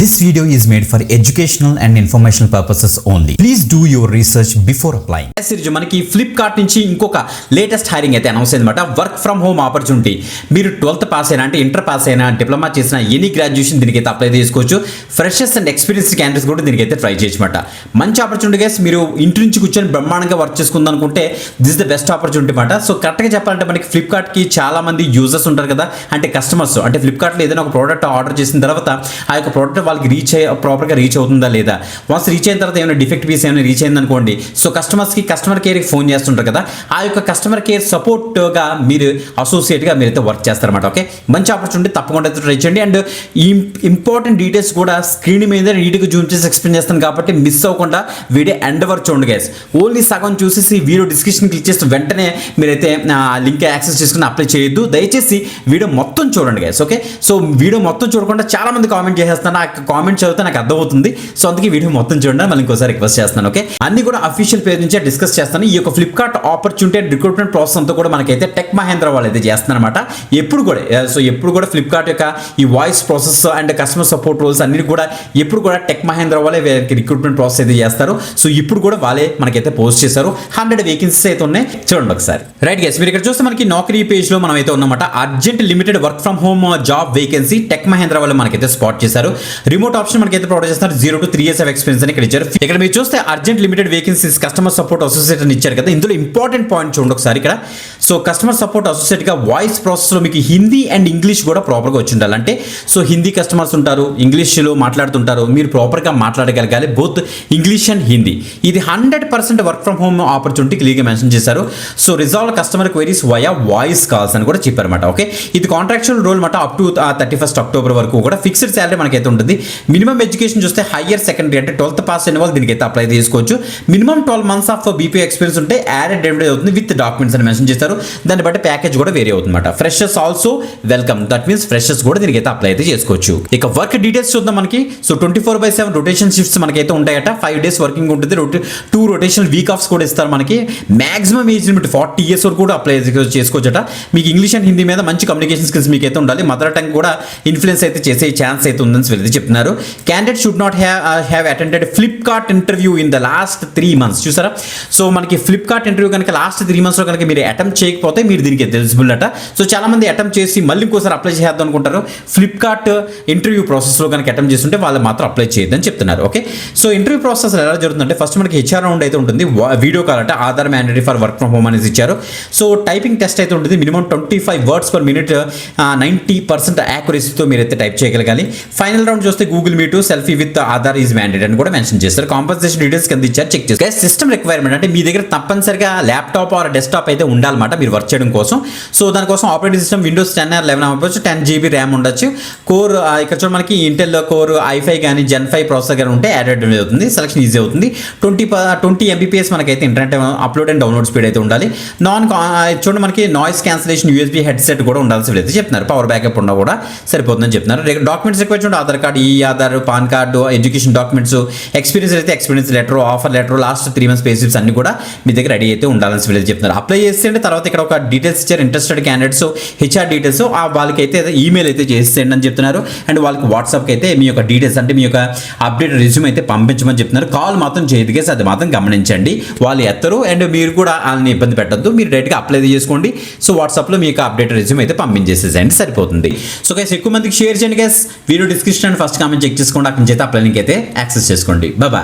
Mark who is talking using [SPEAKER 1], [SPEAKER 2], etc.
[SPEAKER 1] This video is made for educational and informational purposes only. Please do your research before applying. మనకి Flipkart నుంచి ఇంకొక latest hiring అయితే announce అయిందన్నమాట. Work from home opportunity. మీరు 12th pass అయినా అంటే inter pass అయినా diploma చేసిన ఎనీ గ్రాడ్యుయేషన్ దీనికైతే అప్లై చేసుకోవచ్చు. ఫ్రెషర్స్ అండ్ ఎక్స్పీరియన్స్డ్ క్యాండిడేట్స్ కూడా దీనికైతే ట్రై చేయొచ్చన్నమాట. మంచి ఆపర్చునిటీ గైస్. మీరు ఇంటి నుంచి కూర్చొని బ్రహ్మాండంగా వర్క్ చేసుకుందాం అనుకుంటే this is the best opportunity అన్నమాట. సో కరెక్ట్గా చెప్పాలంటే మనకి ఫ్లిప్కార్ట్కి చాలా మంది యూజర్స్ ఉంటారు కదా, అంటే కస్టమర్స్. అంటే ఫ్లిప్కార్ట్లో ఏదైనా ఒక ప్రోడక్ట్ ఆర్డర్ చేసిన తర్వాత ఆ యొక్క ప్రోడక్ట్ వాళ్ళకి ప్రాపర్గా రీచ్ అవుతుందా లేదా, వన్స్ రీచ్ అయిన తర్వాత ఏమైనా డిఫెక్ట్ పీస్ ఏమైనా రీచ్ అయింది అనుకోండి, సో కస్టమర్ కేర్కి ఫోన్ చేస్తుంటారు కదా, ఆ యొక్క కస్టమర్ కేర్ సపోర్ట్గా మీరు అసోసియేట్గా మీరైతే వర్క్ చేస్తారన్నమాట. ఓకే, మంచి ఆపర్చునిటీ, తప్పకుండా ట్రై చేయండి. అండ్ ఈ ఇంపార్టెంట్ డీటెయిల్స్ కూడా స్క్రీన్ మీద నీట్గా జూమ్ చేసి ఎక్స్ప్లెయిన్ చేస్తాను కాబట్టి మిస్ అవ్వకుండా వీడియో ఎండ్ వరకు చూడండి గైస్. ఓన్లీ సగం చూసేసి వీడియో డిస్క్రిప్షన్ క్లిక్ చేస్తే వెంటనే మీరైతే లింక్ యాక్సెస్ చేసుకుని అప్లై చేయొద్దు. దయచేసి వీడియో మొత్తం చూడండి గైస్. ఓకే, సో వీడియో మొత్తం చూడకుండా చాలా మంది కామెంట్ చేసేస్తాను, ఆ కామెంట్ చదివితే నాకు అర్థమవుతుంది. సో అందుకే వీడియో మొత్తం చూడండి, మళ్ళీ ఇంకోసారి రిక్వెస్ట్ చేస్తాను. ఓకే, అన్ని కూడా అఫీషియల్ పేజ్ నుంచే డిస్కస్ చేస్తాను. ఈ యొక్క Flipkart opportunity and recruitment process అంతా కూడా మనకైతే టెక్ మహేంద్ర వాళ్ళు అయితే చేస్తున్నారన్నమాట. ఎప్పుడు కూడా ఫ్లిప్కార్ట్ యొక్క ఈ voice process and customer support roles అన్ని కూడా ఎప్పుడు కూడా టెక్ మహేంద్ర వాళ్ళే రిక్రూట్మెంట్ ప్రాసెస్ అయితే చేస్తారు. సో ఇప్పుడు కూడా వాళ్ళే మనకైతే పోస్ట్ చేశారు. 100 వేకెన్సీస్ అయితే ఉన్నాయి, చూడండి ఒకసారి. రైట్ గైస్, మీరు ఇక్కడ చూస్తే మనకి నౌకరీ పేజ్ లో మనం అయితే ఉన్నమాట. Urgent limited work from home job vacancy tech Mahindra వాళ్ళు మనకైతే స్పాట్ చేశారు. రిమోట్ ఆప్షన్ మనకైతే ప్రొవైడ్ చేస్తారు. 0 to 3 years ఆఫ్ ఎక్స్పీరియన్స్ అని ఇక్కడ ఇచ్చారు. ఇక్కడ మీరు చూస్తే urgent limited vacancies customer support associate అని ఇచ్చారు కదా. ఇందులో ఇంపార్టెంట్ పాయింట్ చూడండి ఒకసారి ఇక్కడ. సో కస్టమర్ సపోర్ట్ అసోసియేట్ గా వాయిస్ ప్రాసెస్ లో మీకు హిందీ అండ్ ఇంగ్లీష్ కూడా ప్రాపర్ గా వచ్చి ఉండాలి. అంటే సో హిందీ కస్టమర్స్ ఉంటారు, ఇంగ్లీష్ లో మాట్లాడుతుంటారు, మీరు ప్రాపర్ గా మాట్లాడగలగాలి, బోత్ ఇంగ్లీష్ అండ్ హిందీ. ఇది 100% work from home opportunity clear గా మెన్షన్ చేశారు. So resolve customer queries via voice calls అని కూడా చెప్పారన్నమాట. ఓకే, ఇది కాంట్రాక్చువల్ రోల్ మాట. అప్ టు 31st October వరకు కూడా ఫిక్స్డ్ శాలరీ మనకైతే ఉంటుంది. మినిమం ఎడ్యుకేషన్ చూస్తే హయ్యర్ సెకండరీ అంటే 12th పాస్ అయిన వాళ్ళు దీనికైతే అప్లై చేసుకోవచ్చు. Minimum 12 months of BPO experience ఉంటే యాడెడ్ డెబిట్ అవుతుంది విత్ డాక్యుమెంట్స్ అని మెన్షన్ చేస్తారు. దాన్ని బట్టి ప్యాకేజ్ కూడా వేరే అవుతుంది అనమాట. Freshers also welcome, that means freshers కూడా దీనికైతే అప్లై అయితే చేసుకోవచ్చు. ఇక వర్క్ డీటెయిల్స్ చూద్దాం మనకి. సో 24/7 రొటేషన్ షిఫ్ట్స్ మనకైతే ఉంటాయట. 5 days వర్కింగ్ ఉంటుంది. 2 రొటేషనల్ వీక్ ఆఫ్స్ కూడా ఇస్తారు మనకి. మాక్సిమం ఏజ్ లిమిట్ 40 years వరకు కూడా అప్లై చేసుకోవచ్చట. మీకు ఇంగ్లీష్ అండ్ హిందీ మీద మంచి కమ్యూనికేషన్ స్కిల్స్ మీకు అయితే ఉండాలి. మదర్ టంగ్ కూడా ఇన్ఫ్లుయెన్స్ అయితే చేసే ఛాన్స్ అయితే ఉందని వీళ్ళు చెప్తున్నారు. Candidate should not have attended Flipkart interview in the last 3 months. చూసారా, సో మనకి ఫ్లిప్కార్ట్ ఇంటర్వ్యూ కనుక లాస్ట్ 3 months లో కనుక మీరు అటెంప్ట్ చేయకపోతే మీరు దీనికి ఎలిజిబుల్ అట. సో చాలా మంది అటెంప్ట్ చేసి మళ్ళీ ఇంకోసారి అప్లై చేద్దాం అనుకుంటారు. ఫ్లిప్కార్ట్ ఇంటర్వ్యూ ప్రాసెస్లో కనుక అటెంప్ట్ చేస్తుంటే వాళ్ళు మాత్రం అప్లై చేయొద్దని చెప్తున్నారు. ఓకే, సో ఇంటర్వ్యూ ప్రాసెస్ ఎలా జరుగుతుందంటే ఫస్ట్ మనకి HR రౌండ్ అయితే ఉంటుంది. వీడియో కాల్ అంటే Aadhaar mandatory for work from home అనేసి ఇచ్చారు. సో టైపింగ్ టెస్ట్ అయితే ఉంటుంది. మినిమం 25 words per minute, 90% యాక్యురసీతో మీరైతే టైప్ చేయగలగాలి. ఫైనల్ రౌండ్ చూస్తే Google meet, selfie with Aadhaar is mandate అని కూడా మెన్షన్ చేస్తారు. కాంపన్సేషన్ డీటెయిల్స్ కింద ఇచ్చారు, చెక్ చేస్తారు. సిస్టమ్ రిక్వైర్మెంట్ అంటే మీ దగ్గర తప్పనిసరిగా ల్యాప్టాప్ ఆర్ డెస్క్టాప్ అయితే ఉండాలన్నమాట మీరు వర్క్ చేయడం కోసం. సో దానికోసం ఆపరేటింగ్ సిస్టమ్ Windows 10 or 11 అవ్వచ్చు. 10 GB ర్యామ్ ఉండొచ్చు. కోర్ ఇక్కడ చూడ మనకి ఇంటెల్ కోర్ i5 కానీ Gen 5 ప్రాసెసర్ కానీ ఉంటే యాడెడ్ అవుతుంది. సెలక్షన్ ఈజీ అవుతుంది. 20 Mbps మనకైతే internet upload and download speed అయితే ఉండాలి. చూడండి మనకి నాయిస్ క్యాన్సిలేషన్ USB హెడ్సెట్ కూడా ఉండాల్సి అయితే చెప్తున్నారు. పవర్ బ్యాకప్ ఉన్నా కూడా సరిపోతుందని చెప్తున్నారు. డాక్యుమెంట్స్ రిక్వైర్ చూడండి, Aadhaar card, Aadhaar, PAN card, education documents, experience అయితే experience letter, offer letter, last 3 months pay slips అన్ని కూడా మీ దగ్గర రెడీ అయితే ఉండాలని వీళ్ళు చెప్తున్నారు. అప్లై చేసేయండి. తర్వాత ఇక్కడ ఒక డీటెయిల్స్ ఇచ్చారు, ఇంట్రెస్టెడ్ క్యాండిడేట్స్ HR డీటెయిల్స్. వాళ్ళకి అయితే ఈమెయిల్ అయితే చేసేయండి అని చెప్తున్నారు. అండ్ వాళ్ళకి వాట్సాప్కి అయితే మీ యొక్క డీటెయిల్స్ అంటే మీ యొక్క అప్డేట్ రెజ్యూమ్ అయితే పంపించమని చెప్తున్నారు. కాల్ మాత్రం చేయదు గైస్, అది మాత్రం గమనించండి. వాళ్ళు ఎత్తరు అండ్ మీరు కూడా వాళ్ళని ఇబ్బంది పెట్టద్దు. మీరు డైరెక్ట్గా అప్లై చేసుకోండి. సో వాట్సాప్లో మీ యొక్క అప్డేట్ రెజ్యూమ్ అయితే పంపించేసేయండి, సరిపోతుంది. సో గైస్ ఎక్కువ మందికి షేర్ చేయండి guys. Video description and first comment check చేసుకోండి. అక్కడి నుంచి అయితే అప్లై లింక్ అయితే యాక్సెస్ చేసుకోండి. బాయ్.